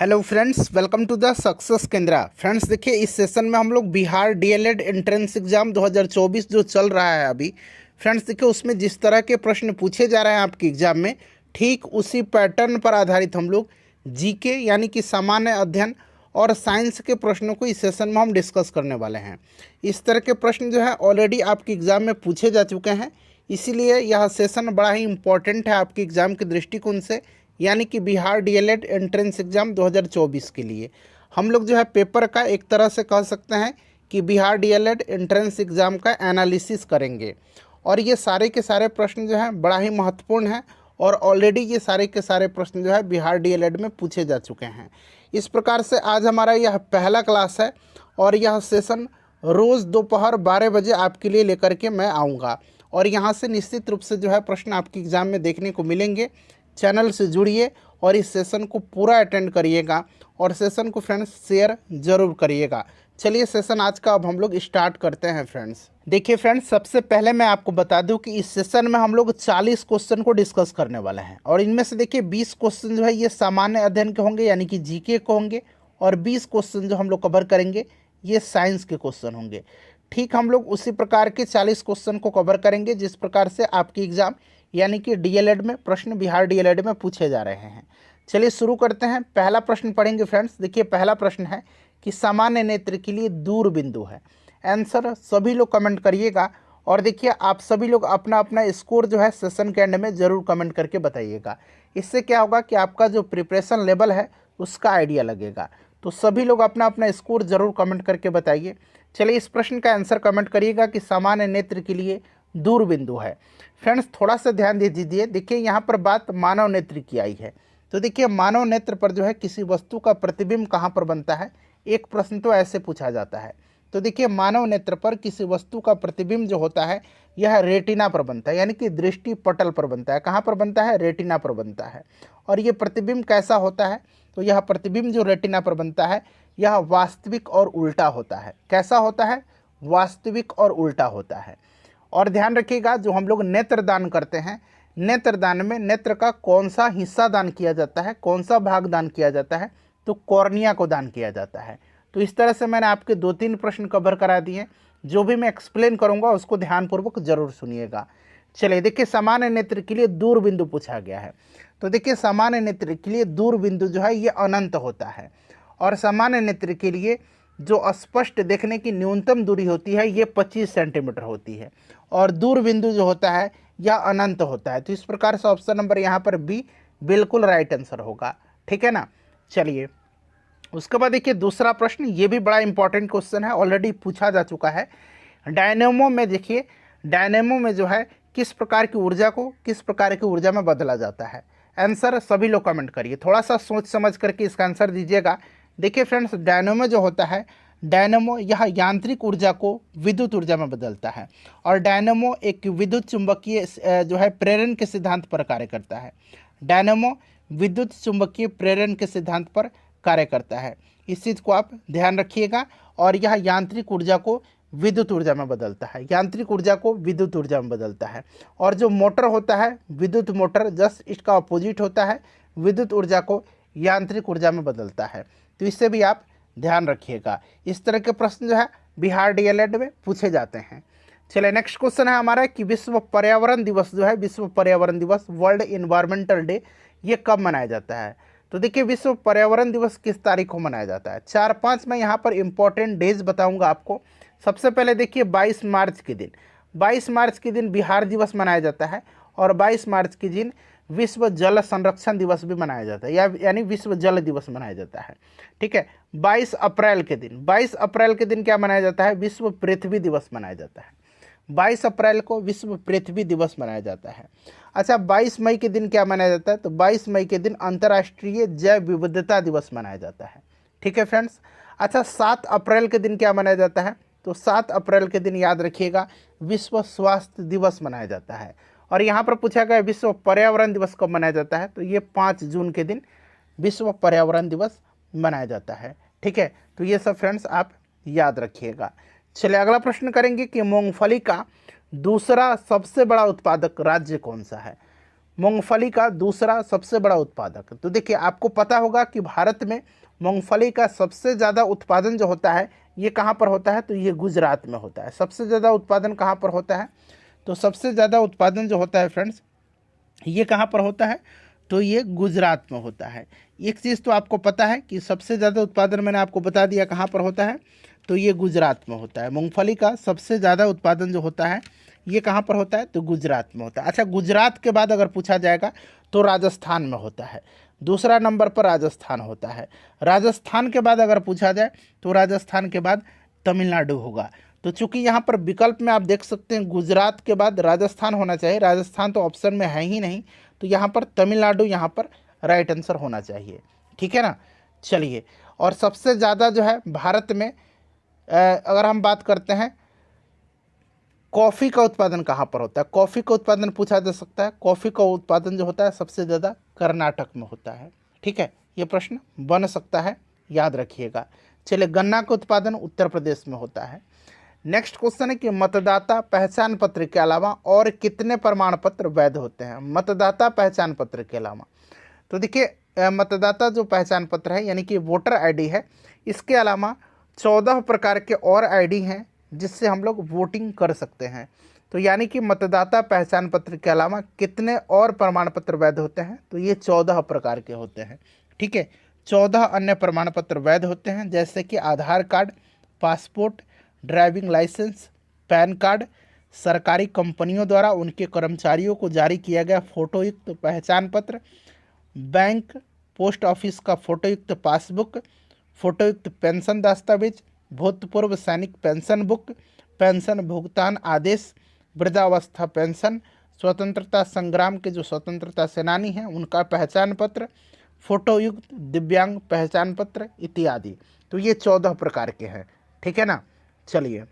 Hello friends, welcome to the success Kendra. Friends देखिए, इस session में हम लोग बिहार डीएलएड एंट्रेंस एग्जाम 2024 जो चल रहा है अभी, फ्रेंड्स देखिए उसमें जिस तरह के प्रश्न पूछे जा रहे हैं आपके एग्जाम में, ठीक उसी पैटर्न पर आधारित हम लोग जीके यानी कि सामान्य अध्ययन और साइंस के प्रश्नों को इस सेशन में हम डिस्कस करने वाले हैं। इस तरह के प्रश्न जो है ऑलरेडी आपके एग्ज़ाम में पूछे जा चुके हैं, इसीलिए यह सेशन बड़ा ही इम्पॉर्टेंट है आपके एग्ज़ाम के दृष्टिकोण से, यानी कि बिहार डीएलएड एंट्रेंस एग्ज़ाम 2024 के लिए हम लोग जो है पेपर का एक तरह से कह सकते हैं कि बिहार डीएलएड एंट्रेंस एग्ज़ाम का एनालिसिस करेंगे। और ये सारे के सारे प्रश्न जो हैं बड़ा ही महत्वपूर्ण हैं और ऑलरेडी ये सारे के सारे प्रश्न जो है बिहार डीएलएड में पूछे जा चुके हैं। इस प्रकार से आज हमारा यह पहला क्लास है और यह सेशन रोज़ दोपहर 12 बजे आपके लिए लेकर के मैं आऊँगा और यहाँ से निश्चित रूप से जो है प्रश्न आपके एग्ज़ाम में देखने को मिलेंगे। चैनल से जुड़िए और इस सेशन को पूरा अटेंड करिएगा और सेशन को फ्रेंड्स शेयर ज़रूर करिएगा। चलिए सेशन आज का अब हम लोग स्टार्ट करते हैं। फ्रेंड्स देखिए फ्रेंड्स, सबसे पहले मैं आपको बता दूं कि इस सेशन में हम लोग 40 क्वेश्चन को डिस्कस करने वाले हैं और इनमें से देखिए 20 क्वेश्चन जो है ये सामान्य अध्ययन के होंगे यानी कि जीके के होंगे और 20 क्वेश्चन जो हम लोग कवर करेंगे ये साइंस के क्वेश्चन होंगे। ठीक हम लोग उसी प्रकार के 40 क्वेश्चन को कवर करेंगे जिस प्रकार से आपकी एग्ज़ाम यानी कि डीएलएड में प्रश्न बिहार डीएलएड में पूछे जा रहे हैं। चलिए शुरू करते हैं। पहला प्रश्न पढ़ेंगे फ्रेंड्स। देखिए पहला प्रश्न है कि सामान्य नेत्र के लिए दूर बिंदु है। आंसर सभी लोग कमेंट करिएगा और देखिए आप सभी लोग अपना अपना स्कोर जो है सेशन के एंड में ज़रूर कमेंट करके बताइएगा। इससे क्या होगा कि आपका जो प्रिपरेशन लेवल है उसका आइडिया लगेगा। तो सभी लोग अपना अपना स्कोर ज़रूर कमेंट करके बताइए। चलिए इस प्रश्न का आंसर कमेंट करिएगा कि सामान्य नेत्र के लिए दूर बिंदु है। फ्रेंड्स थोड़ा सा ध्यान दे दीजिए। देखिए यहाँ पर बात मानव नेत्र की आई है, तो देखिए मानव नेत्र पर जो है किसी वस्तु का प्रतिबिंब कहाँ पर बनता है, एक प्रश्न तो ऐसे पूछा जाता है। तो देखिए मानव नेत्र पर किसी वस्तु का प्रतिबिंब जो होता है यह रेटिना पर बनता है यानी कि दृष्टि पटल पर बनता है। कहाँ पर बनता है? रेटिना पर बनता है। और ये प्रतिबिंब कैसा होता है? तो यह प्रतिबिंब जो रेटिना पर बनता है यह वास्तविक और उल्टा होता है। कैसा होता है? वास्तविक और उल्टा होता है। और ध्यान रखिएगा जो हम लोग नेत्र दान करते हैं, नेत्र दान में नेत्र का कौन सा हिस्सा दान किया जाता है, कौन सा भाग दान किया जाता है? तो कॉर्निया को दान किया जाता है। तो इस तरह से मैंने आपके 2-3 प्रश्न कवर करा दिए। जो भी मैं एक्सप्लेन करूंगा उसको ध्यानपूर्वक जरूर सुनिएगा। चलिए देखिए सामान्य नेत्र के लिए दूर बिंदु पूछा गया है। तो देखिए सामान्य नेत्र के लिए दूर बिंदु जो है ये अनंत होता है और सामान्य नेत्र के लिए जो स्पष्ट देखने की न्यूनतम दूरी होती है ये 25 सेंटीमीटर होती है और दूर बिंदु जो होता है यह अनंत होता है। तो इस प्रकार से ऑप्शन नंबर यहाँ पर बी बिल्कुल राइट आंसर होगा। ठीक है ना। चलिए उसके बाद देखिए दूसरा प्रश्न, ये भी बड़ा इंपॉर्टेंट क्वेश्चन है, ऑलरेडी पूछा जा चुका है। डायनेमो में देखिए, डायनेमो में जो है किस प्रकार की ऊर्जा को किस प्रकार की ऊर्जा में बदला जाता है? आंसर सभी लोग कमेंट करिए, थोड़ा सा सोच समझ करके इसका आंसर दीजिएगा। देखिए फ्रेंड्स डायनेमो जो होता है, डायनेमो यह यांत्रिक ऊर्जा को विद्युत ऊर्जा में बदलता है और डायनेमो एक विद्युत चुंबकीय जो है प्रेरण के सिद्धांत पर कार्य करता है। डायनेमो विद्युत चुंबकीय प्रेरण के सिद्धांत पर कार्य करता है। इस चीज़ को आप ध्यान रखिएगा। और यह यांत्रिक ऊर्जा को विद्युत ऊर्जा में बदलता है, यांत्रिक ऊर्जा को विद्युत ऊर्जा में बदलता है। और जो मोटर होता है विद्युत मोटर जस्ट इसका अपोजिट होता है, विद्युत ऊर्जा को यांत्रिक ऊर्जा में बदलता है। तो इससे भी आप ध्यान रखिएगा। इस तरह के प्रश्न जो है बिहार डीएलएड में पूछे जाते हैं। चलिए नेक्स्ट क्वेश्चन है हमारा कि विश्व पर्यावरण दिवस जो है, विश्व पर्यावरण दिवस वर्ल्ड इन्वायरमेंटल डे, ये कब मनाया जाता है? तो देखिए विश्व पर्यावरण दिवस किस तारीख को मनाया जाता है? 4-5 मैं यहाँ पर इंपॉर्टेंट डेज बताऊँगा आपको। सबसे पहले देखिए 22 मार्च के दिन, 22 मार्च के दिन बिहार दिवस मनाया जाता है और 22 मार्च के दिन विश्व जल संरक्षण दिवस भी मनाया जाता है यानी विश्व जल दिवस मनाया जाता है। ठीक है। 22 अप्रैल के दिन, 22 अप्रैल के दिन क्या मनाया जाता है? विश्व पृथ्वी दिवस मनाया जाता है। 22 अप्रैल को विश्व पृथ्वी दिवस मनाया जाता है। अच्छा 22 मई के दिन क्या मनाया जाता है? तो 22 मई के दिन अंतर्राष्ट्रीय जैव विविधता दिवस मनाया जाता है। ठीक है फ्रेंड्स। अच्छा 7 अप्रैल के दिन क्या मनाया जाता है? तो 7 अप्रैल के दिन याद रखिएगा विश्व स्वास्थ्य दिवस मनाया जाता है। और यहाँ पर पूछा गया विश्व पर्यावरण दिवस कब मनाया जाता है? तो ये 5 जून के दिन विश्व पर्यावरण दिवस मनाया जाता है। ठीक है। तो ये सब फ्रेंड्स आप याद रखिएगा। चलिए अगला प्रश्न करेंगे कि मूंगफली का दूसरा सबसे बड़ा उत्पादक राज्य कौन सा है? मूंगफली का दूसरा सबसे बड़ा उत्पादक। तो देखिए आपको पता होगा कि भारत में मूंगफली का सबसे ज़्यादा उत्पादन जो होता है ये कहाँ पर होता है, तो ये गुजरात में होता है। सबसे ज़्यादा उत्पादन कहाँ पर होता है, तो सबसे ज़्यादा उत्पादन जो होता है फ्रेंड्स ये कहाँ पर होता है, तो ये गुजरात में होता है। एक चीज़ तो आपको पता है कि सबसे ज़्यादा उत्पादन मैंने आपको बता दिया कहाँ पर होता है, तो ये गुजरात में होता है। मूंगफली का सबसे ज़्यादा उत्पादन जो होता है ये कहाँ पर होता है, तो गुजरात में होता है। अच्छा, गुजरात के बाद अगर पूछा जाएगा तो राजस्थान में होता है। दूसरा नंबर पर राजस्थान होता है। राजस्थान के बाद अगर पूछा जाए तो राजस्थान के बाद तमिलनाडु होगा। तो चूंकि यहाँ पर विकल्प में आप देख सकते हैं गुजरात के बाद राजस्थान होना चाहिए, राजस्थान तो ऑप्शन में है ही नहीं, तो यहाँ पर तमिलनाडु यहाँ पर राइट आंसर होना चाहिए। ठीक है ना। चलिए, और सबसे ज़्यादा जो है भारत में अगर हम बात करते हैं कॉफ़ी का उत्पादन कहाँ पर होता है, कॉफ़ी का उत्पादन पूछा जा सकता है। कॉफ़ी का उत्पादन जो होता है सबसे ज़्यादा कर्नाटक में होता है। ठीक है, ये प्रश्न बन सकता है, याद रखिएगा। चलिए, गन्ना का उत्पादन उत्तर प्रदेश में होता है। नेक्स्ट क्वेश्चन है कि मतदाता पहचान पत्र के अलावा और कितने प्रमाण पत्र वैध होते हैं। मतदाता पहचान पत्र के अलावा, तो देखिए मतदाता जो पहचान पत्र है यानी कि वोटर आईडी है, इसके अलावा 14 प्रकार के और आईडी हैं जिससे हम लोग वोटिंग कर सकते हैं। तो यानी कि मतदाता पहचान पत्र के अलावा कितने और प्रमाण पत्र वैध होते हैं, तो ये 14 प्रकार के होते हैं। ठीक है, 14 अन्य प्रमाण पत्र वैध होते हैं, जैसे कि Aadhaar card, passport, driving licence, PAN card, सरकारी कंपनियों द्वारा उनके कर्मचारियों को जारी किया गया फोटोयुक्त पहचान पत्र, बैंक पोस्ट ऑफिस का फोटोयुक्त पासबुक, फोटोयुक्त पेंशन दस्तावेज, भूतपूर्व सैनिक पेंशन बुक, पेंशन भुगतान आदेश, वृद्धावस्था पेंशन, स्वतंत्रता संग्राम के जो स्वतंत्रता सेनानी हैं उनका पहचान पत्र, फोटोयुक्त दिव्यांग पहचान पत्र इत्यादि। तो ये 14 प्रकार के हैं। ठीक है ना। चलिए,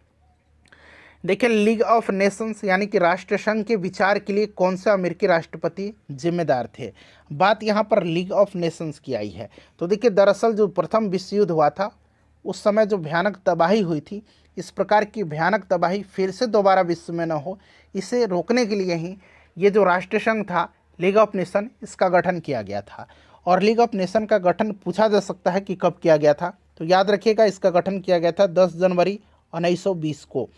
देखिए लीग ऑफ नेशंस यानी कि राष्ट्र संघ के विचार के लिए कौन सा अमेरिकी राष्ट्रपति जिम्मेदार थे। बात यहाँ पर लीग ऑफ नेशंस की आई है। तो देखिए दरअसल जो प्रथम विश्व युद्ध हुआ था उस समय जो भयानक तबाही हुई थी, इस प्रकार की भयानक तबाही फिर से दोबारा विश्व में न हो, इसे रोकने के लिए ही ये जो राष्ट्र संघ था लीग ऑफ नेशन, इसका गठन किया गया था। और लीग ऑफ नेशन का गठन पूछा जा सकता है कि कब किया गया था, तो याद रखिएगा इसका गठन किया गया था 10 जनवरी 1920 को।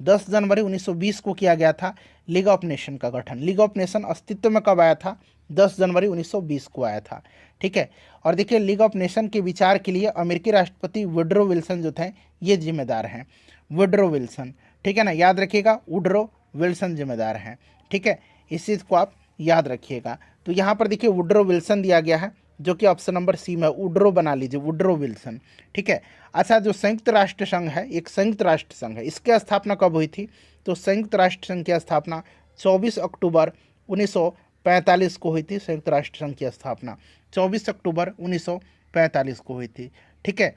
10 जनवरी 1920 को किया गया था लीग ऑफ नेशन का गठन। लीग ऑफ नेशन अस्तित्व में कब आया था, 10 जनवरी 1920 को आया था। ठीक है, और देखिए लीग ऑफ नेशन के विचार के लिए अमेरिकी राष्ट्रपति वुडरो विल्सन जो थे ये जिम्मेदार हैं। वुडरो विल्सन, ठीक है ना, याद रखिएगा वुडरो विल्सन जिम्मेदार हैं। ठीक है, इस चीज़ को आप याद रखिएगा। तो यहाँ पर देखिए वुडरो विल्सन दिया गया है जो कि ऑप्शन नंबर सी में, वुडरो बना लीजिए, वुडरो विल्सन। ठीक है। अच्छा, जो संयुक्त राष्ट्र संघ है, एक संयुक्त राष्ट्र संघ है, इसकी स्थापना कब हुई थी, तो संयुक्त राष्ट्र संघ की स्थापना 24 अक्टूबर 1945 को हुई थी। संयुक्त राष्ट्र संघ की स्थापना 24 अक्टूबर 1945 को हुई थी। ठीक है,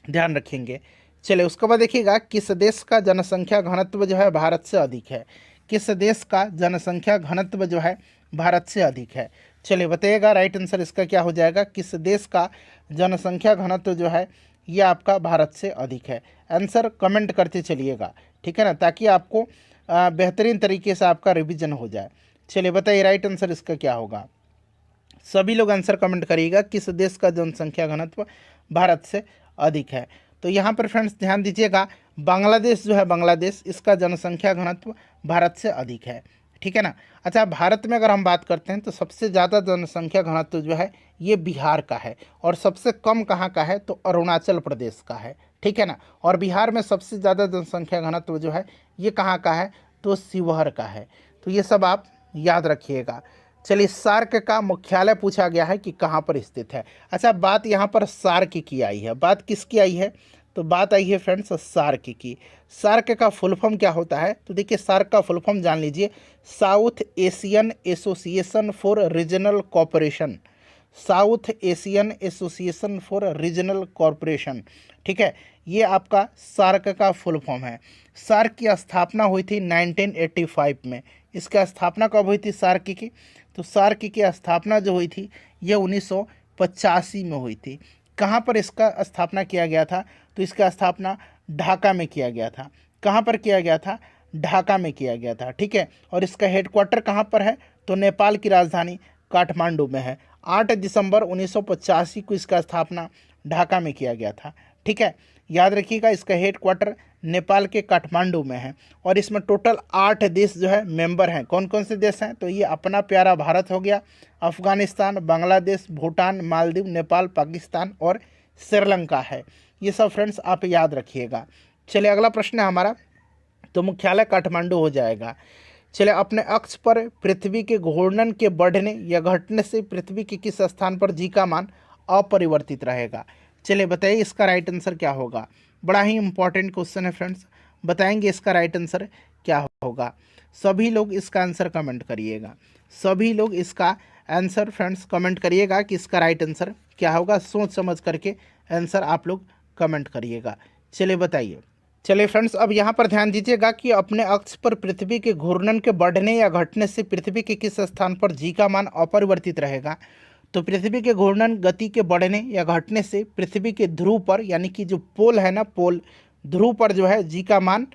ध्यान रखेंगे। चलिए, उसके बाद देखिएगा किस देश का जनसंख्या घनत्व जो है भारत से अधिक है। किस देश का जनसंख्या घनत्व जो है भारत से अधिक है। चलिए बताइएगा, राइट आंसर इसका क्या हो जाएगा, किस देश का जनसंख्या घनत्व जो है ये आपका भारत से अधिक है। आंसर कमेंट करते चलिएगा, ठीक है ना, ताकि आपको बेहतरीन तरीके से आपका रिवीजन हो जाए। चलिए बताइए राइट आंसर इसका क्या होगा। सभी लोग आंसर कमेंट करिएगा, किस देश का जनसंख्या घनत्व भारत से अधिक है। तो यहाँ पर फ्रेंड्स ध्यान दीजिएगा, बांग्लादेश जो है, बांग्लादेश, इसका जनसंख्या घनत्व भारत से अधिक है। ठीक है ना। अच्छा, भारत में अगर हम बात करते हैं तो सबसे ज़्यादा जनसंख्या घनत्व जो है ये बिहार का है, और सबसे कम कहाँ का है, तो अरुणाचल प्रदेश का है। ठीक है ना। और बिहार में सबसे ज़्यादा जनसंख्या घनत्व जो है ये कहाँ का है, तो शिवहर का है। तो ये सब आप याद रखिएगा। चलिए, सार्क का मुख्यालय पूछा गया है कि कहाँ पर स्थित है। अच्छा, बात यहाँ पर सार्क की आई है। बात किसकी आई है, तो बात आई है फ्रेंड्स सार्क की। सार्क का फुल फॉर्म क्या होता है, तो देखिए सार्क का फुल फॉर्म जान लीजिए, South Asian Association for Regional Cooperation. South Asian Association for Regional Corporation. ठीक है, ये आपका सार्क का फुल फॉर्म है। सार्क की स्थापना हुई थी 1985 में। इसका स्थापना कब हुई थी सार्क की, तो सार्क की स्थापना जो हुई थी ये 1985 में हुई थी। कहाँ पर इसका स्थापना किया गया था, तो इसका स्थापना ढाका में किया गया था। कहाँ पर किया गया था, ढाका में किया गया था। ठीक है, और इसका हेडक्वार्टर कहाँ पर है, तो नेपाल की राजधानी काठमांडू में है। 8 दिसंबर 1985 को इसका स्थापना ढाका में किया गया था। ठीक है, याद रखिएगा इसका हेडक्वार्टर नेपाल के काठमांडू में है और इसमें टोटल 8 देश जो है मेंबर हैं। कौन कौन से देश हैं? तो ये अपना प्यारा भारत हो गया, अफगानिस्तान, बांग्लादेश, भूटान, मालदीव, नेपाल, पाकिस्तान और श्रीलंका है। ये सब फ्रेंड्स आप याद रखिएगा। चलिए अगला प्रश्न है हमारा, तो मुख्यालय काठमांडू हो जाएगा। चलिए, अपने अक्ष पर पृथ्वी के घूर्णन के बढ़ने या घटने से पृथ्वी के किस स्थान पर जी का मान अपरिवर्तित रहेगा? चलिए बताइए इसका राइट आंसर क्या होगा। बड़ा ही इंपॉर्टेंट क्वेश्चन है फ्रेंड्स, बताएंगे इसका राइट आंसर क्या होगा। सभी लोग इसका आंसर कमेंट करिएगा, सभी लोग इसका आंसर फ्रेंड्स कमेंट करिएगा कि इसका राइट आंसर क्या होगा। सोच समझ करके आंसर आप लोग कमेंट करिएगा। चलिए बताइए। चलिए फ्रेंड्स, अब यहाँ पर ध्यान दीजिएगा कि अपने अक्ष पर पृथ्वी के घूर्णन के बढ़ने या घटने से पृथ्वी के किस स्थान पर जी का मान अपरिवर्तित रहेगा? तो पृथ्वी के घूर्णन गति के बढ़ने या घटने से पृथ्वी के ध्रुव पर, यानी कि जो पोल है ना, पोल ध्रुव पर जो है जी का मान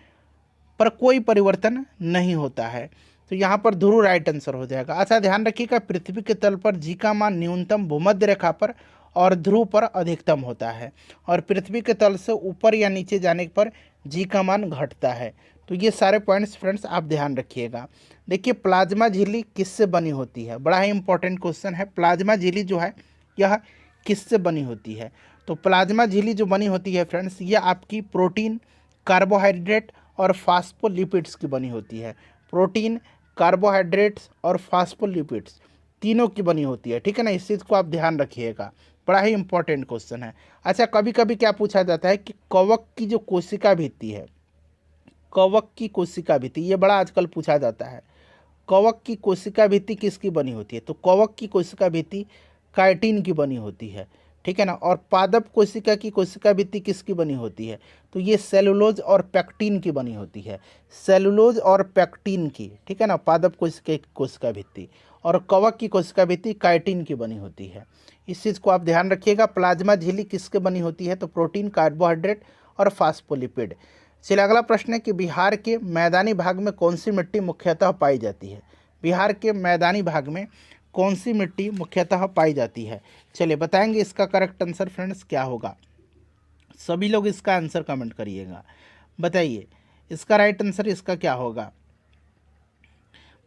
पर कोई परिवर्तन नहीं होता है। तो यहाँ पर ध्रुव राइट आंसर हो जाएगा। अच्छा ध्यान रखिएगा, पृथ्वी के तल पर जी का मान न्यूनतम भूमध्य रेखा पर और ध्रुव पर अधिकतम होता है और पृथ्वी के तल से ऊपर या नीचे जाने पर जी का मान घटता है। तो ये सारे पॉइंट्स फ्रेंड्स आप ध्यान रखिएगा। देखिए, प्लाज्मा झिल्ली किससे बनी होती है? बड़ा ही इंपॉर्टेंट क्वेश्चन है। प्लाज्मा झिल्ली जो है यह किससे बनी होती है? तो प्लाज्मा झिल्ली जो बनी होती है फ्रेंड्स, यह आपकी प्रोटीन, कार्बोहाइड्रेट और फास्फोलिपिड्स की बनी होती है। प्रोटीन, कार्बोहाइड्रेट्स और फास्फोलिपिड्स तीनों की बनी होती है। ठीक है ना, इस चीज़ को आप ध्यान रखिएगा, बड़ा ही इंपॉर्टेंट क्वेश्चन है। अच्छा, कभी कभी क्या पूछा जाता है कि कवक की जो कोशिका भित्ति है, कवक की कोशिका भित्ति, ये बड़ा आजकल पूछा जाता है। कवक की कोशिका भित्ति किसकी बनी होती है? तो कवक की कोशिका भित्ति काइटिन की बनी होती है। ठीक है ना, और पादप कोशिका की कोशिका भित्ति किसकी बनी होती है? तो ये सेलुलोज और पैक्टिन की बनी होती है, सेलुलोज और पैक्टिन की। ठीक है ना, पादप कोशिका की कोशिका भित्ति, और कवक की कोशिका भित्ति काइटिन की बनी होती है। इस चीज़ को आप ध्यान रखिएगा। प्लाज्मा झिल्ली किसके बनी होती है? तो प्रोटीन, कार्बोहाइड्रेट और फास्फोलिपिड। चलिए अगला प्रश्न है कि बिहार के मैदानी भाग में कौन सी मिट्टी मुख्यतः पाई जाती है? बिहार के मैदानी भाग में कौन सी मिट्टी मुख्यतः पाई जाती है? चलिए बताएंगे इसका करेक्ट आंसर फ्रेंड्स क्या होगा। सभी लोग इसका आंसर कमेंट करिएगा, बताइए इसका राइट आंसर इसका क्या होगा।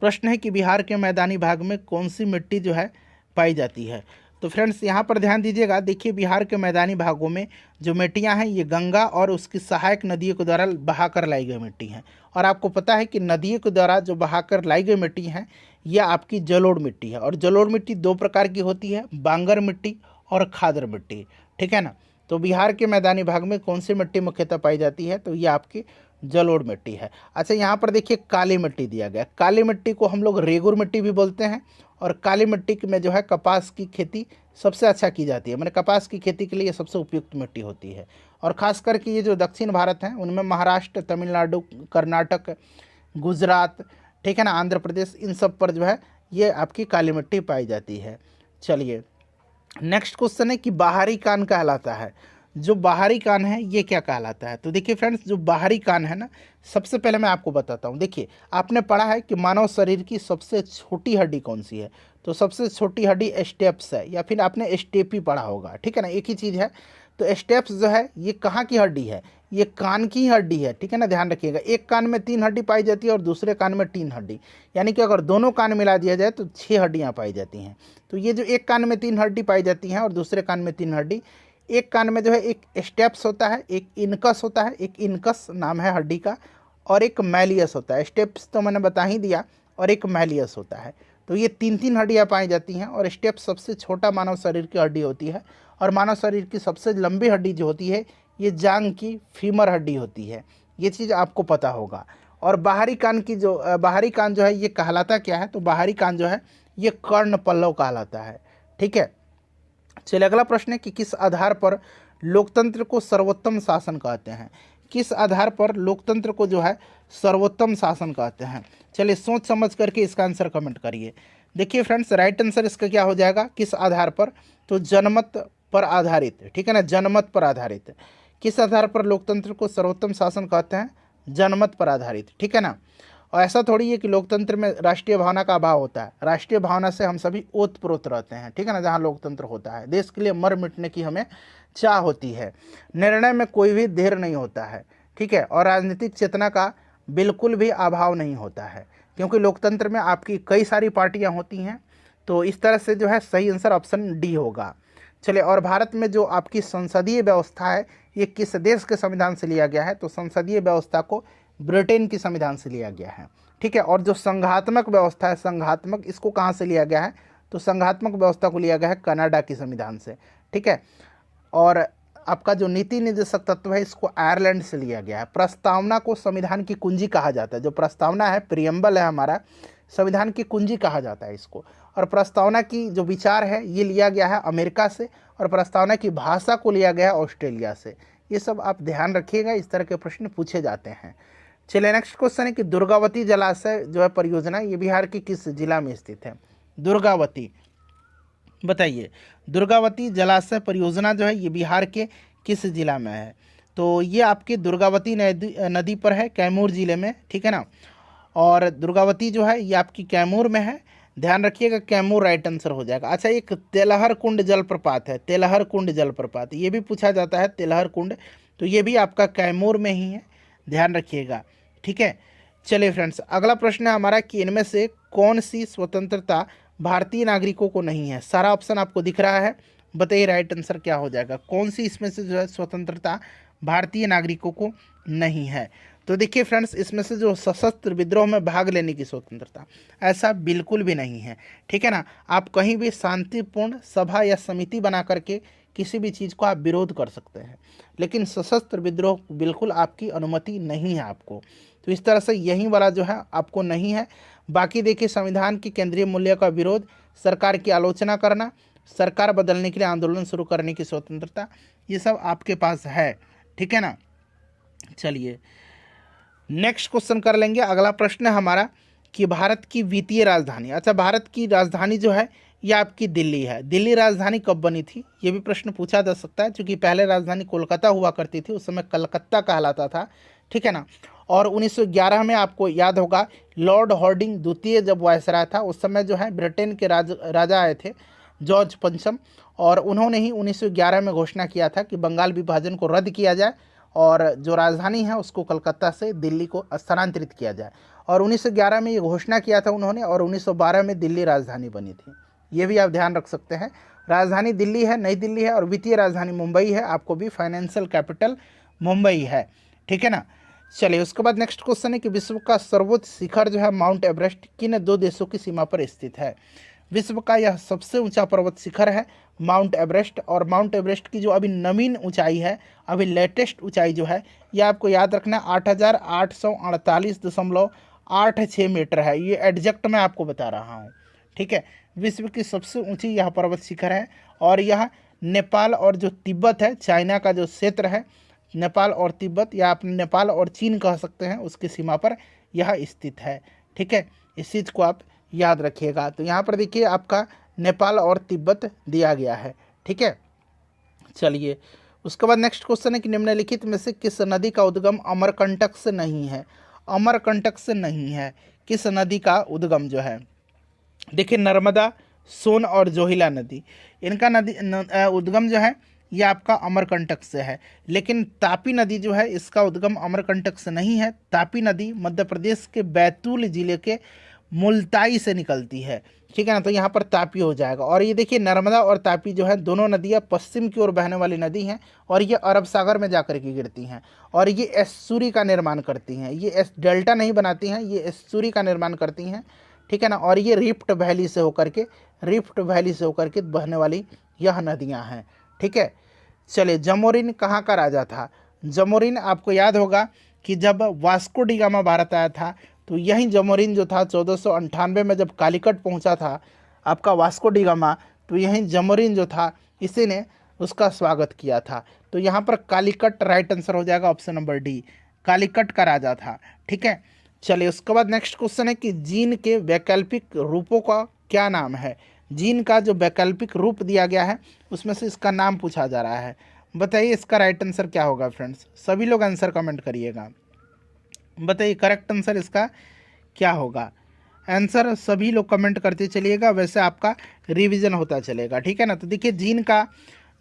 प्रश्न है कि बिहार के मैदानी भाग में कौन सी मिट्टी जो है पाई जाती है? तो फ्रेंड्स यहाँ पर ध्यान दीजिएगा। देखिए, बिहार के मैदानी भागों में जो मिट्टियाँ हैं ये गंगा और उसकी सहायक नदियों के द्वारा बहाकर लाई गई मिट्टी हैं। और आपको पता है कि नदियों के द्वारा जो बहाकर लाई गई मिट्टी हैं यह आपकी जलोढ़ मिट्टी है। और जलोढ़ मिट्टी दो प्रकार की होती है, बांगर मिट्टी और खादर मिट्टी। ठीक है ना, तो बिहार के मैदानी भाग में कौन सी मिट्टी मुख्यतः पाई जाती है? तो ये आपकी जलोढ़ मिट्टी है। अच्छा, यहाँ पर देखिए काली मिट्टी दिया गया। काली मिट्टी को हम लोग रेगुर मिट्टी भी बोलते हैं और काली मिट्टी में जो है कपास की खेती सबसे अच्छा की जाती है। मैंने कपास की खेती के लिए ये सबसे उपयुक्त मिट्टी होती है। और ख़ास करके ये जो दक्षिण भारत है उनमें महाराष्ट्र, तमिलनाडु, कर्नाटक, गुजरात, ठीक है ना, आंध्र प्रदेश, इन सब पर जो है ये आपकी काली मिट्टी पाई जाती है। चलिए नेक्स्ट क्वेश्चन है कि बाहरी कान कहलाता है। जो बाहरी कान है ये क्या कहलाता है? तो देखिए फ्रेंड्स, जो बाहरी कान है ना, सबसे पहले मैं आपको बताता हूँ। देखिए, आपने पढ़ा है कि मानव शरीर की सबसे छोटी हड्डी कौन सी है? तो सबसे छोटी हड्डी स्टेप्स है, या फिर आपने स्टेपी पढ़ा होगा। ठीक है ना, एक ही चीज़ है। तो स्टेप्स जो है ये कहाँ की हड्डी है? ये कान की हड्डी है। ठीक है ना, ध्यान रखिएगा। एक कान में 3 हड्डी पाई जाती है और दूसरे कान में 3 हड्डी, यानी कि अगर दोनों कान मिला दिया जाए तो 6 हड्डियाँ पाई जाती हैं। तो ये जो एक कान में 3 हड्डी पाई जाती हैं और दूसरे कान में 3 हड्डी, एक कान में जो है एक स्टेप्स होता है, एक इनकस होता है, एक इनकस नाम है हड्डी का, और एक मैलियस होता है। स्टेप्स तो मैंने बता ही दिया, और एक मैलियस होता है। तो ये 3 हड्डियाँ पाई जाती हैं और स्टेप्स सबसे छोटा मानव शरीर की हड्डी होती है। और मानव शरीर की सबसे लंबी हड्डी जो होती है ये जांघ की फीमर हड्डी होती है। ये चीज़ आपको पता होगा। और बाहरी कान की जो बाहरी कान जो है ये कहलाता क्या है? तो बाहरी कान जो है ये कर्ण पल्लव कहलाता है। ठीक है, चलिए अगला प्रश्न है कि किस आधार पर लोकतंत्र को सर्वोत्तम शासन कहते हैं? किस आधार पर लोकतंत्र को जो है सर्वोत्तम शासन कहते हैं? चलिए सोच समझ करके इसका आंसर कमेंट करिए। देखिए फ्रेंड्स, राइट आंसर इसका क्या हो जाएगा? किस आधार पर? तो जनमत पर आधारित। ठीक है ना, जनमत पर आधारित। किस आधार पर लोकतंत्र को सर्वोत्तम शासन कहते हैं? जनमत पर आधारित। ठीक है ना। और ऐसा थोड़ी है कि लोकतंत्र में राष्ट्रीय भावना का अभाव होता है। राष्ट्रीय भावना से हम सभी ओतप्रोत रहते हैं, ठीक है ना। जहाँ लोकतंत्र होता है, देश के लिए मर मिटने की हमें चाह होती है। निर्णय में कोई भी देर नहीं होता है, ठीक है। और राजनीतिक चेतना का बिल्कुल भी अभाव नहीं होता है, क्योंकि लोकतंत्र में आपकी कई सारी पार्टियां होती हैं। तो इस तरह से जो है सही आंसर ऑप्शन डी होगा। चलिए, और भारत में जो आपकी संसदीय व्यवस्था है ये किस देश के संविधान से लिया गया है? तो संसदीय व्यवस्था को ब्रिटेन की संविधान से लिया गया है, ठीक है। और जो संघात्मक व्यवस्था है, संघात्मक, इसको कहाँ से लिया गया है? तो संघात्मक व्यवस्था को लिया गया है कनाडा की संविधान से, ठीक है। और आपका जो नीति निर्देशक तत्व है इसको आयरलैंड से लिया गया है। प्रस्तावना को संविधान की कुंजी कहा जाता है। जो प्रस्तावना है, प्रियम्बल है हमारा, संविधान की कुंजी कहा जाता है इसको। और प्रस्तावना की जो विचार है ये लिया गया है अमेरिका से, और प्रस्तावना की भाषा को लिया गया है ऑस्ट्रेलिया से। ये सब आप ध्यान रखिएगा, इस तरह के प्रश्न पूछे जाते हैं। चलिए, नेक्स्ट क्वेश्चन है कि दुर्गावती जलाशय जो है परियोजना, ये बिहार के किस जिला में स्थित है? दुर्गावती, बताइए, दुर्गावती जलाशय परियोजना जो है ये बिहार के किस जिला में है? तो ये आपके दुर्गावती नदी पर है, कैमूर जिले में, ठीक है ना। और दुर्गावती जो है ये आपकी कैमूर में है, ध्यान रखिएगा, कैमूर राइट आंसर हो जाएगा। अच्छा, एक तेलहर कुंड जलप्रपात है, तेलहर कुंड जलप्रपात, ये भी पूछा जाता है, तेलहर कुंड, तो ये भी आपका कैमूर में ही है, ध्यान रखिएगा, ठीक है। चलिए फ्रेंड्स, अगला प्रश्न है हमारा कि इनमें से कौन सी स्वतंत्रता भारतीय नागरिकों को नहीं है? सारा ऑप्शन आपको दिख रहा है, बताइए राइट आंसर क्या हो जाएगा। कौन सी इसमें से जो है स्वतंत्रता भारतीय नागरिकों को नहीं है? तो देखिए फ्रेंड्स, इसमें से जो सशस्त्र विद्रोह में भाग लेने की स्वतंत्रता, ऐसा बिल्कुल भी नहीं है, ठीक है ना। आप कहीं भी शांतिपूर्ण सभा या समिति बना करके किसी भी चीज़ को आप विरोध कर सकते हैं, लेकिन सशस्त्र विद्रोह बिल्कुल आपकी अनुमति नहीं है आपको। तो इस तरह से यही वाला जो है आपको नहीं है। बाकी देखिए, संविधान की केंद्रीय मूल्य का विरोध, सरकार की आलोचना करना, सरकार बदलने के लिए आंदोलन शुरू करने की स्वतंत्रता, ये सब आपके पास है, ठीक है ना। चलिए, नेक्स्ट क्वेश्चन कर लेंगे। अगला प्रश्न है हमारा कि भारत की वित्तीय राजधानी, अच्छा भारत की राजधानी जो है ये आपकी दिल्ली है। दिल्ली राजधानी कब बनी थी? ये भी प्रश्न पूछा जा सकता है, क्योंकि पहले राजधानी कोलकाता हुआ करती थी, उस समय कलकत्ता कहलाता था, ठीक है ना। और 1911 में आपको याद होगा लॉर्ड हॉर्डिंग द्वितीय जब वायसराय था, उस समय जो है ब्रिटेन के राजा आए थे, जॉर्ज पंचम, और उन्होंने ही 1911 में घोषणा किया था कि बंगाल विभाजन को रद्द किया जाए और जो राजधानी है उसको कलकत्ता से दिल्ली को स्थानांतरित किया जाए। और 1911 में ये घोषणा किया था उन्होंने, और 1912 में दिल्ली राजधानी बनी थी। ये भी आप ध्यान रख सकते हैं। राजधानी दिल्ली है, नई दिल्ली है, और वित्तीय राजधानी मुंबई है, आपको भी फाइनेंशियल कैपिटल मुंबई है, ठीक है ना। चलिए, उसके बाद नेक्स्ट क्वेश्चन है कि विश्व का सर्वोच्च शिखर जो है माउंट एवरेस्ट किन दो देशों की सीमा पर स्थित है? विश्व का यह सबसे ऊंचा पर्वत शिखर है माउंट एवरेस्ट, और माउंट एवरेस्ट की जो अभी नवीन ऊंचाई है, अभी लेटेस्ट ऊंचाई जो है, यह आपको याद रखना 8,848.86 मीटर है। ये एग्जैक्ट मैं आपको बता रहा हूँ, ठीक है। विश्व की सबसे ऊंची यह पर्वत शिखर है, और यह नेपाल और जो तिब्बत है, चाइना का जो क्षेत्र है, नेपाल और तिब्बत, या आप नेपाल और चीन कह सकते हैं, उसकी सीमा पर यह स्थित है, ठीक है। इस चीज़ को आप याद रखिएगा। तो यहाँ पर देखिए आपका नेपाल और तिब्बत दिया गया है, ठीक है। चलिए, उसके बाद नेक्स्ट क्वेश्चन है कि निम्नलिखित में से किस नदी का उद्गम अमरकंटक से नहीं है? अमरकंटक से नहीं है, किस नदी का उद्गम जो है? देखिए, नर्मदा, सोन और जोहिला नदी, इनका उद्गम जो है ये आपका अमरकंटक से है। लेकिन तापी नदी जो है इसका उद्गम अमरकंटक से नहीं है। तापी नदी मध्य प्रदेश के बैतूल जिले के मुल्ताई से निकलती है, ठीक है ना। तो यहाँ पर तापी हो जाएगा। और ये देखिए, नर्मदा और तापी जो है दोनों नदियाँ पश्चिम की ओर बहने वाली नदी हैं, और ये अरब सागर में जाकर के गिरती हैं, और ये एस्चुरी का निर्माण करती हैं। ये डेल्टा नहीं बनाती हैं, ये एस्चुरी का निर्माण करती हैं, ठीक है ना। और ये रिफ्ट वैली से होकर के बहने वाली यह नदियाँ हैं, ठीक है। चलिए, जमोरिन कहाँ का राजा था? जमोरिन आपको याद होगा कि जब वास्को डी गामा भारत आया था, तो यही जमोरिन जो था 1498 में जब कालीकट पहुंचा था आपका वास्को डी गामा, तो यही जमोरिन जो था इसी ने उसका स्वागत किया था। तो यहाँ पर कालीकट राइट आंसर हो जाएगा, ऑप्शन नंबर डी, कालीकट का राजा था, ठीक है। चलिए, उसके बाद नेक्स्ट क्वेश्चन है कि जीन के वैकल्पिक रूपों का क्या नाम है? जीन का जो वैकल्पिक रूप दिया गया है उसमें से इसका नाम पूछा जा रहा है, बताइए इसका राइट आंसर क्या होगा फ्रेंड्स? सभी लोग आंसर कमेंट करिएगा, बताइए करेक्ट आंसर इसका क्या होगा? आंसर सभी लोग कमेंट करते चलिएगा, वैसे आपका रिवीजन होता चलेगा, ठीक है ना। तो देखिए जीन का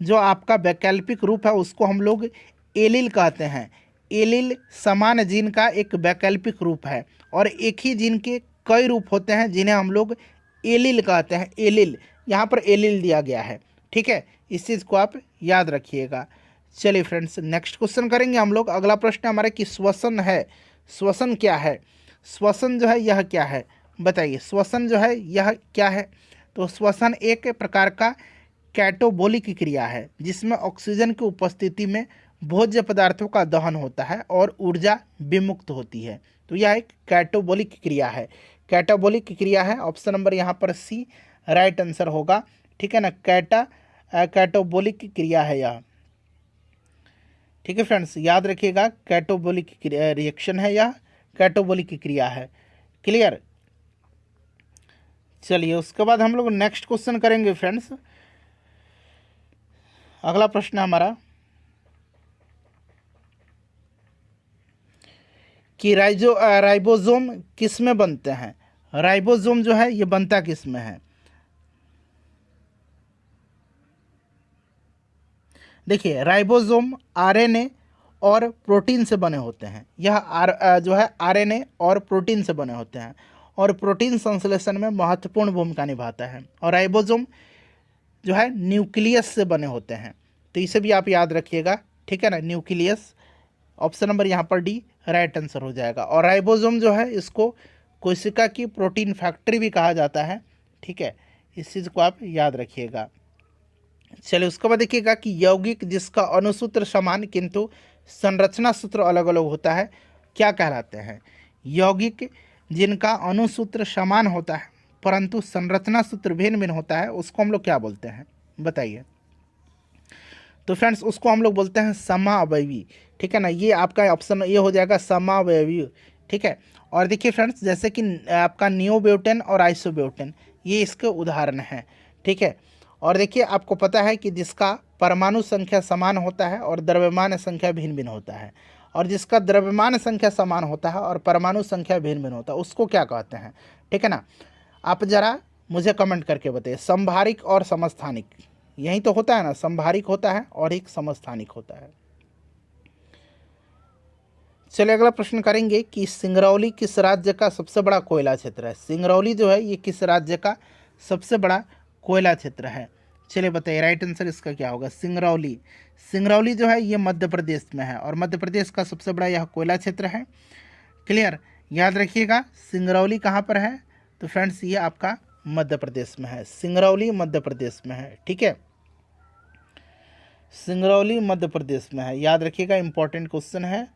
जो आपका वैकल्पिक रूप है उसको हम लोग एलील कहते हैं। एलील समान जीन का एक वैकल्पिक रूप है, और एक ही जीन के कई रूप होते हैं जिन्हें हम लोग एलील कहते हैं। एलील, यहाँ पर एलील दिया गया है, ठीक है, इस चीज़ को आप याद रखिएगा। चलिए फ्रेंड्स, नेक्स्ट क्वेश्चन करेंगे हम लोग। अगला प्रश्न हमारा कि श्वसन है, श्वसन क्या है? श्वसन जो है यह क्या है, बताइए। श्वसन जो है यह क्या है? तो श्वसन एक प्रकार का कैटाबोलिक क्रिया है जिसमें ऑक्सीजन की उपस्थिति में भोज्य पदार्थों का दहन होता है और ऊर्जा विमुक्त होती है। तो यह एक कैटाबोलिक क्रिया है, कैटाबोलिक क्रिया है। ऑप्शन नंबर यहाँ पर सी राइट आंसर होगा, ठीक है ना। कैटाबोलिक क्रिया है यह, ठीक है फ्रेंड्स, याद रखिएगा। कैटाबोलिक रिएक्शन है यह, कैटाबोलिक क्रिया है। क्लियर? चलिए उसके बाद हम लोग नेक्स्ट क्वेश्चन करेंगे फ्रेंड्स। अगला प्रश्न हमारा कि राइबोसोम किस में बनते हैं? राइबोसोम जो है ये बनता किस में है? देखिए राइबोसोम आरएनए और प्रोटीन से बने होते हैं। यह जो है आरएनए और प्रोटीन से बने होते हैं और प्रोटीन संश्लेषण में महत्वपूर्ण भूमिका निभाता है। और राइबोसोम जो है न्यूक्लियस से बने होते हैं, तो इसे भी आप याद रखिएगा, ठीक है ना, न्यूक्लियस। ऑप्शन नंबर यहाँ पर डी राइट आंसर हो जाएगा। और राइबोसोम जो है इसको कोशिका की प्रोटीन फैक्ट्री भी कहा जाता है, ठीक है, इस चीज़ को आप याद रखिएगा। चलिए उसके बाद देखिएगा कि यौगिक जिसका अणुसूत्र समान किंतु संरचना सूत्र अलग अलग होता है क्या कहलाते हैं? यौगिक जिनका अणुसूत्र समान होता है परंतु संरचना सूत्र भिन्न भिन्न होता है उसको हम लोग क्या बोलते हैं, बताइए। तो फ्रेंड्स उसको हम लोग बोलते हैं समावयवी, ठीक है ना। ये आपका ऑप्शन ये हो जाएगा समावयवी, ठीक है। और देखिए फ्रेंड्स जैसे कि आपका नियोब्यूटेन और आइसोब्यूटेन ये इसके उदाहरण हैं, ठीक है। और देखिए आपको पता है कि जिसका परमाणु संख्या समान होता है और द्रव्यमान संख्या भिन्न भिन्न होता है, और जिसका द्रव्यमान संख्या समान होता है और परमाणु संख्या भिन्न भिन्न होता है उसको क्या कहते हैं, ठीक है ना। आप जरा मुझे कमेंट करके बताइए। संभारिक और समस्थानिक, यही तो होता है ना, संभारिक होता है और एक समस्थानिक होता है। चलिए अगला प्रश्न करेंगे कि सिंगरौली किस राज्य का सबसे बड़ा कोयला क्षेत्र है? सिंगरौली जो है ये किस राज्य का सबसे बड़ा कोयला क्षेत्र है? चलिए बताइए राइट आंसर इसका क्या होगा? सिंगरौली। सिंगरौली जो है ये मध्य प्रदेश में है और मध्य प्रदेश का सबसे बड़ा यह कोयला क्षेत्र है। क्लियर? याद रखिएगा सिंगरौली कहाँ पर है? तो फ्रेंड्स ये आपका मध्य प्रदेश में है, सिंगरौली मध्य प्रदेश में है, ठीक है, सिंगरौली मध्य प्रदेश में है, याद रखिएगा, इंपॉर्टेंट क्वेश्चन है।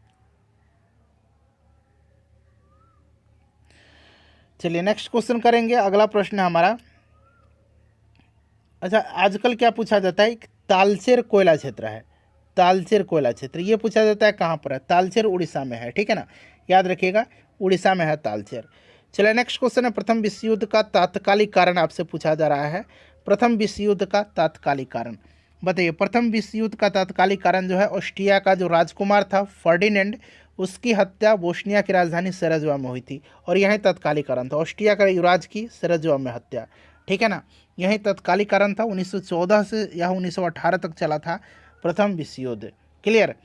चलिए नेक्स्ट क्वेश्चन करेंगे। अगला प्रश्न है हमारा, अच्छा आजकल क्या पूछा जाता है, तालचेर कोयला क्षेत्र है, तालचेर कोयला क्षेत्र ये पूछा जाता है कहाँ पर है? तालचेर उड़ीसा में है, ठीक है ना, याद रखिएगा उड़ीसा में है तालचेर। चलिए नेक्स्ट क्वेश्चन है, प्रथम विश्व युद्ध का तात्कालिक कारण आपसे पूछा जा रहा है। प्रथम विश्व युद्ध का तात्कालिक कारण बताइए। प्रथम विश्व युद्ध का तात्कालिक कारण जो है ऑस्ट्रिया का जो राजकुमार था फर्डिनेंड, उसकी हत्या बोस्निया की राजधानी सेराजुआ में हुई थी और यही तत्कालिक कारण था। ऑस्ट्रिया का युवराज की सेराजुआ में हत्या, ठीक है ना, यही तत्कालिक कारण था। 1914 से यह 1918 तक चला था प्रथम विश्व युद्ध। क्लियर?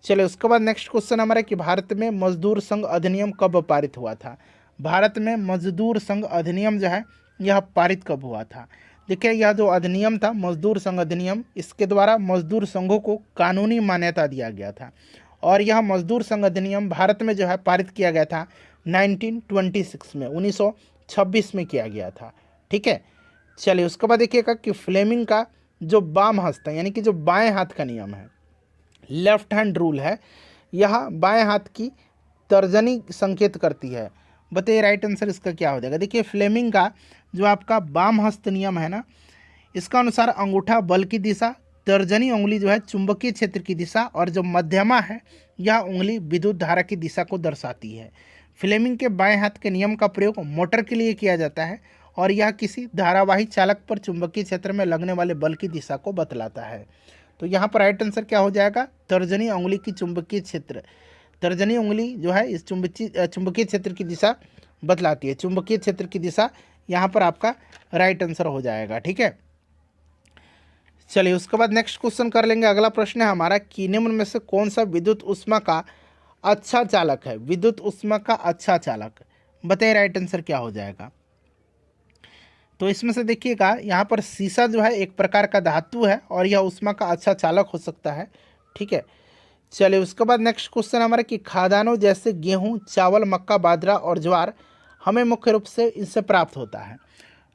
चलिए उसके बाद नेक्स्ट क्वेश्चन हमारा कि भारत में मजदूर संघ अधिनियम कब पारित हुआ था? भारत में मजदूर संघ अधिनियम जो है यह पारित कब हुआ था? देखिए यह जो अधिनियम था मजदूर संघ अधिनियम, इसके द्वारा मजदूर संघों को कानूनी मान्यता दिया गया था और यह मजदूर संघ अधिनियम भारत में जो है पारित किया गया था 1926 में, 1926 में किया गया था, ठीक है। चलिए उसके बाद देखिएगा कि फ्लेमिंग का जो वाम हस्त है यानी कि जो बाएं हाथ का नियम है, लेफ्ट हैंड रूल है, यह बाएं हाथ की तर्जनी संकेत करती है। बताइए राइट आंसर इसका क्या हो जाएगा? देखिए फ्लेमिंग का जो आपका वाम हस्त नियम है ना, इसका अनुसार अंगूठा बल की दिशा, तर्जनी उंगली जो है चुंबकीय क्षेत्र की दिशा और जो मध्यमा है यह उंगली विद्युत धारा की दिशा को दर्शाती है। फ्लेमिंग के बाएं हाथ के नियम का प्रयोग मोटर के लिए किया जाता है और यह किसी धारावाही चालक पर चुंबकीय क्षेत्र में लगने वाले बल की दिशा को बतलाता है। तो यहाँ पर राइट आंसर क्या हो जाएगा? तर्जनी उंगली की चुंबकीय क्षेत्र, तर्जनी उंगली जो है इस चुंबकीय क्षेत्र की दिशा बतलाती है। चुंबकीय क्षेत्र की दिशा यहाँ पर आपका राइट आंसर हो जाएगा। ठीक है, चलिए उसके बाद नेक्स्ट क्वेश्चन कर लेंगे। अगला प्रश्न है हमारा कि निम्न में से कौन सा विद्युत ऊष्मा का अच्छा चालक है? विद्युत ऊष्मा का अच्छा चालक, बताइए राइट आंसर क्या हो जाएगा। तो इसमें से देखिएगा, यहाँ पर शीशा जो है एक प्रकार का धातु है और यह ऊष्मा का अच्छा चालक हो सकता है। ठीक है, चलिए उसके बाद नेक्स्ट क्वेश्चन हमारा कि खाद्यान्नों जैसे गेहूं, चावल, मक्का, बाजरा और ज्वार हमें मुख्य रूप से इनसे प्राप्त होता है।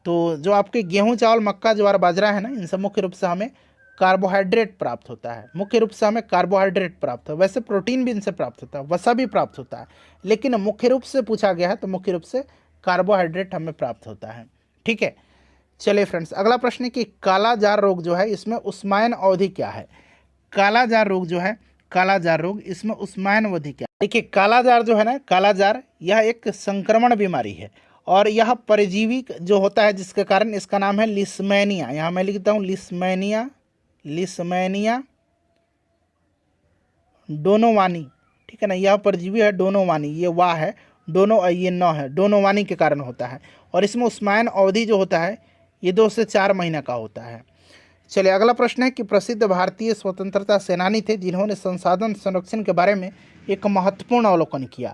तो जो आपके गेहूं, चावल, मक्का, ज्वार, बाजरा है ना, इनसे मुख्य रूप से हमें कार्बोहाइड्रेट प्राप्त होता है। मुख्य रूप से हमें कार्बोहाइड्रेट प्राप्त है, वैसे प्रोटीन भी इनसे प्राप्त होता है, वसा भी प्राप्त होता है, लेकिन मुख्य रूप से पूछा गया है तो मुख्य रूप से कार्बोहाइड्रेट हमें प्राप्त होता है। ठीक है, चलिए फ्रेंड्स अगला प्रश्न है कि कालाजार रोग जो है इसमें उष्मायन अवधि क्या है? कालाजार रोग जो है, कालाजार रोग, इसमें उष्मायन अवधि क्या? देखिए कालाजार जो है ना, कालाजार यह एक संक्रमण बीमारी है और यह परजीवी जो होता है जिसके कारण इसका नाम है लिस्मेनिया। यहाँ मैं लिखता हूँ लिस्मेनिया, लिस्मेनिया डोनोवानी। ठीक है ना, यह परजीवी है डोनोवानी, ये वाह है, दोनों ये न है, डोनोवानी के कारण होता है और इसमें उष्मायन अवधि जो होता है ये 2 से 4 महीने का होता है। चलिए अगला प्रश्न है कि प्रसिद्ध भारतीय स्वतंत्रता सेनानी थे जिन्होंने संसाधन संरक्षण के बारे में एक महत्वपूर्ण अवलोकन किया।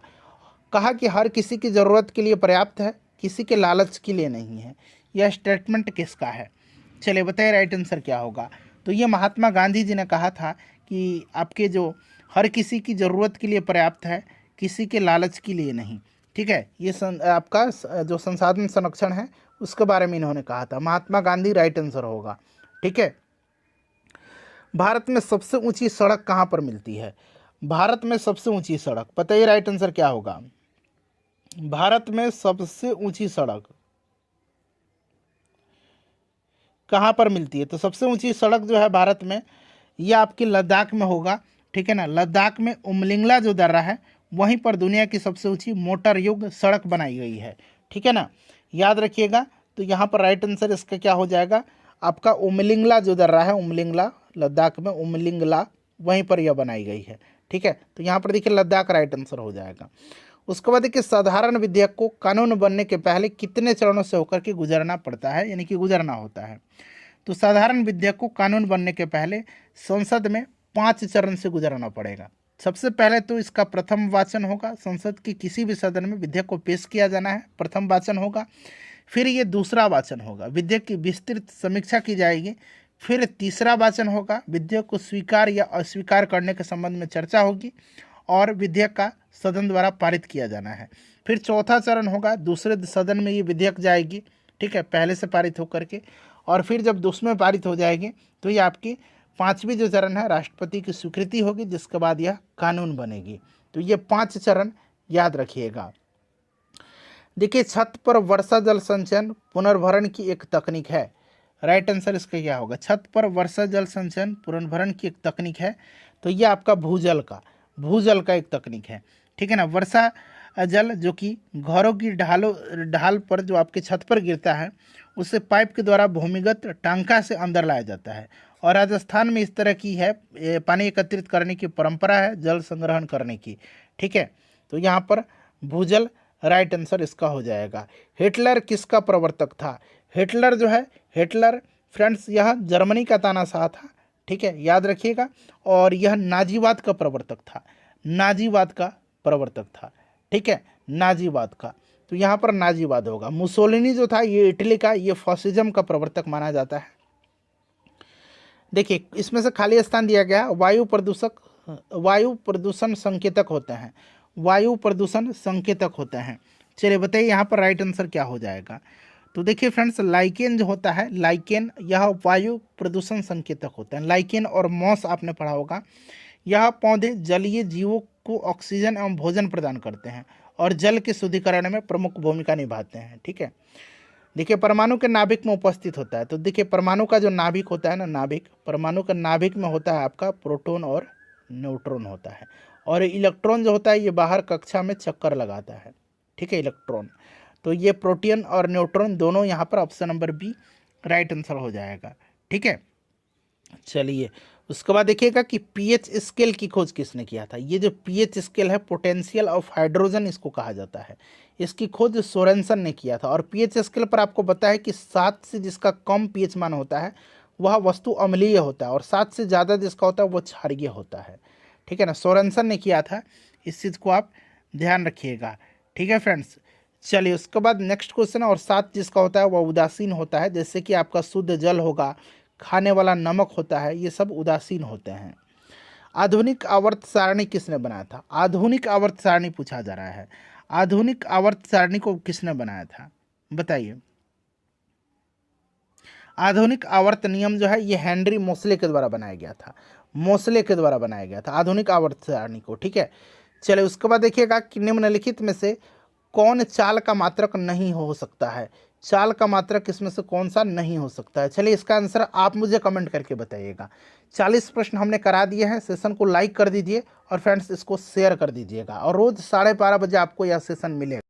कहा कि हर किसी की ज़रूरत के लिए पर्याप्त है, किसी के लालच के लिए नहीं है। यह स्टेटमेंट किसका है? चलिए बताइए राइट आंसर क्या होगा। तो ये महात्मा गांधी जी ने कहा था कि आपके जो हर किसी की ज़रूरत के लिए पर्याप्त है, किसी के लालच के लिए नहीं। ठीक है, ये आपका जो संसाधन संरक्षण है उसके बारे में इन्होंने कहा था। महात्मा गांधी राइट आंसर होगा। ठीक है, भारत में सबसे ऊंची सड़क कहाँ पर मिलती है? भारत में सबसे ऊंची सड़क, बताइए राइट आंसर क्या होगा। भारत में सबसे ऊंची सड़क कहाँ पर मिलती है? तो सबसे ऊंची सड़क जो है भारत में, यह आपकी लद्दाख में होगा। ठीक है ना, लद्दाख में उमलिंगला जो दर्रा है वहीं पर दुनिया की सबसे ऊंची मोटर युक्त सड़क बनाई गई है। ठीक है ना, याद रखिएगा। तो यहाँ पर राइट आंसर इसका क्या हो जाएगा, आपका उमलिंगला जो दर्रा है, उमलिंगला लद्दाख में, उमलिंगला वहीं पर यह बनाई गई है। ठीक है, तो यहाँ पर देखिए लद्दाख राइट आंसर हो जाएगा। उसके बाद देखिए साधारण विधेयक को कानून बनने के पहले कितने चरणों से होकर के गुजरना पड़ता है, यानी कि गुजरना होता है। तो साधारण विधेयक को कानून बनने के पहले संसद में 5 चरण से गुजरना पड़ेगा। सबसे पहले तो इसका प्रथम वाचन होगा, संसद के किसी भी सदन में विधेयक को पेश किया जाना है, प्रथम वाचन होगा। फिर ये दूसरा वाचन होगा, विधेयक की विस्तृत समीक्षा की जाएगी। फिर तीसरा वाचन होगा, विधेयक को स्वीकार या अस्वीकार करने के संबंध में चर्चा होगी और विधेयक का सदन द्वारा पारित किया जाना है। फिर चौथा चरण होगा, दूसरे सदन में ये विधेयक जाएगी। ठीक है, पहले से पारित होकर के, और फिर जब उसमें पारित हो जाएगी तो ये आपकी 5वीं जो चरण है राष्ट्रपति की स्वीकृति होगी, जिसके बाद यह कानून बनेगी। तो ये 5 चरण याद रखिएगा। देखिए छत पर वर्षा जल संचयन पुनर्भरण की एक तकनीक है। राइट आंसर इसका क्या होगा? छत पर वर्षा जल संचयन पुनर्भरण की एक तकनीक है। तो ये आपका भूजल का एक तकनीक है। ठीक है ना, वर्षा जल जो कि घरों की ढाल पर जो आपके छत पर गिरता है उसे पाइप के द्वारा भूमिगत टांका से अंदर लाया जाता है। और राजस्थान में इस तरह की है पानी एकत्रित करने की परंपरा है, जल संग्रहण करने की। ठीक है, तो यहाँ पर भूजल राइट आंसर इसका हो जाएगा। हिटलर किसका प्रवर्तक था? हिटलर जो है, हिटलर फ्रेंड्स यह जर्मनी का तानाशाह था। ठीक है, याद रखिएगा। और यह नाजीवाद का प्रवर्तक था, नाजीवाद का प्रवर्तक था। ठीक है, नाजीवाद का, तो यहाँ पर नाजीवाद होगा। मुसोलिनी जो था ये इटली का, ये फासिज्म का प्रवर्तक माना जाता है। देखिए इसमें से खाली स्थान दिया गया, वायु प्रदूषण संकेतक होते हैं, वायु प्रदूषण संकेतक होते हैं। चलिए बताइए यहाँ पर राइट आंसर क्या हो जाएगा। तो देखिए फ्रेंड्स लाइकेन जो होता है, लाइकेन यह वायु प्रदूषण संकेतक होता है। लाइकेन और मॉस आपने पढ़ा होगा। यह पौधे जलीय जीवों को ऑक्सीजन एवं भोजन प्रदान करते हैं और जल के शुद्धिकरण में प्रमुख भूमिका निभाते हैं। ठीक है, देखिए परमाणु के नाभिक में उपस्थित होता है। तो देखिए परमाणु का जो नाभिक होता है ना, नाभिक, परमाणु का नाभिक में होता है आपका प्रोटॉन और न्यूट्रॉन होता है। और इलेक्ट्रॉन जो होता है ये बाहर कक्षा में चक्कर लगाता है। ठीक है, इलेक्ट्रॉन। तो ये प्रोटॉन और न्यूट्रॉन दोनों यहाँ पर option number B right answer हो जाएगा। ठीक है, चलिए उसके बाद देखिएगा कि पीएच स्केल की खोज किसने किया था। ये जो पीएच स्केल है, पोटेंशियल ऑफ हाइड्रोजन इसको कहा जाता है। इसकी खोज सोरेनसन ने किया था। और पीएच स्केल पर आपको पता है कि 7 से जिसका कम पीएच मान होता है वह वस्तु अम्लीय होता है, और 7 से ज़्यादा जिसका होता है वो क्षारीय होता है। ठीक है ना, सोरेनसन ने किया था, इस चीज़ को आप ध्यान रखिएगा। ठीक है फ्रेंड्स, चलिए उसके बाद नेक्स्ट क्वेश्चन। और 7 जिसका होता है वह उदासीन होता है, जैसे कि आपका शुद्ध जल होगा, खाने वाला नमक होता है, ये सब उदासीन होते हैं। आधुनिक आवर्त सारणी किसने बनाया था? आधुनिक आवर्त सारणी पूछा जा रहा है। आधुनिक आवर्त सारणी को किसने बनाया था, बताइए। आधुनिक आवर्त नियम जो है ये हेनरी मोसले के द्वारा बनाया गया था। मोसले के द्वारा बनाया गया था आधुनिक आवर्त सारणी को। ठीक है, चलिए उसके बाद देखिएगा कि निम्नलिखित में से कौन चाल का मात्रक नहीं हो सकता है। चाल का मात्रक इसमें से कौन सा नहीं हो सकता है? चलिए इसका आंसर आप मुझे कमेंट करके बताइएगा। 40 प्रश्न हमने करा दिए हैं। सेशन को लाइक कर दीजिए और फ्रेंड्स इसको शेयर कर दीजिएगा, और रोज 12:30 बजे आपको यह सेशन मिलेगा।